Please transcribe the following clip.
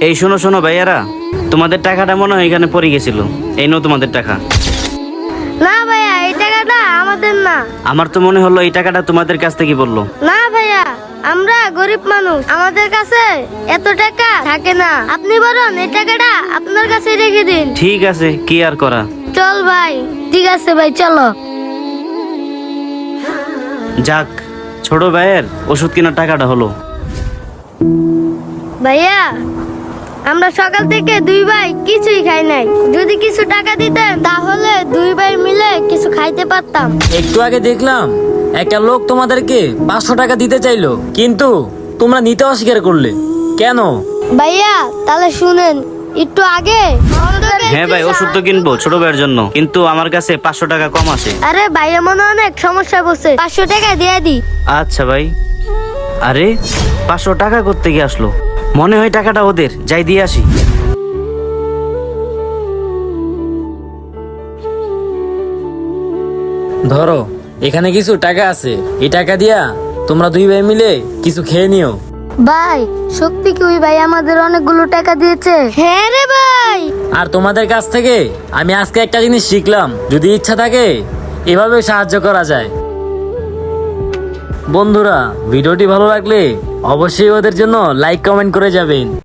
এই শোনো শোনো ভাইয়ারা, তোমাদের টাকাটা মনে হয় এখানে পড়ে গেছিল। এই নাও তোমাদের টাকা। না ভাইয়া, এই টাকাটা আমাদের না। আমার তো মনে হলো এই টাকাটা তোমাদের কাছ থেকে বললো। না ভাইয়া, আমরা গরিব মানুষ, আমাদের কাছে এত টাকা থাকে না। আপনি বরং এই টাকাটা আপনার কাছে রেখে দিন। ঠিক আছে, কি আর করা। চল ভাই। ঠিক আছে ভাই, চলো। যাক, ছোট ভাইয়ের ওষুধ কেনার টাকাটা হলো। ভাইয়া, আমরা সকাল থেকে দুই ভাই কিছুই খাই নাই। যদি কিছু টাকা দিতেন তাহলে দুই ভাই মিলে কিছু খাইতে পারতাম। একটু আগে দেখলাম একটা লোক তোমাদেরকে 500 টাকা দিতে চাইলো, কিন্তু তোমরা নিতে অস্বীকার করলে কেন? ভাইয়া তাহলে শুনেন, একটু আগে হ্যাঁ ভাই, ওষুধ তো কিনবো ছোট ভাইয়ের জন্য, কিন্তু আমার কাছে 500 টাকা কম আছে। আরে ভাইয়া মনে অনেক সমস্যা বসে, 500 টাকা দিয়ে দি। আচ্ছা ভাই। আরে 500 টাকা করতে গিয়ে আসলো, মনে হয় টাকাটা ওদের, যাই দিয়ে আসি। ধরো, এখানে কিছু টাকা আছে, এই টাকা দিয়া তোমরা দুই ভাই মিলে কিছু খেয়ে নিও। ভাই সত্যি কি ওই ভাই আমাদের অনেকগুলো টাকা দিয়েছে? হ্যাঁ রে ভাই। আর তোমাদের কাছ থেকে আমি আজকে একটা জিনিস শিখলাম, যদি ইচ্ছা থাকে এভাবে সাহায্য করা যায়। বন্ধুরা, ভিডিওটি ভালো লাগলে অবশ্যই ওদের জন্য লাইক কমেন্ট করে যাবেন।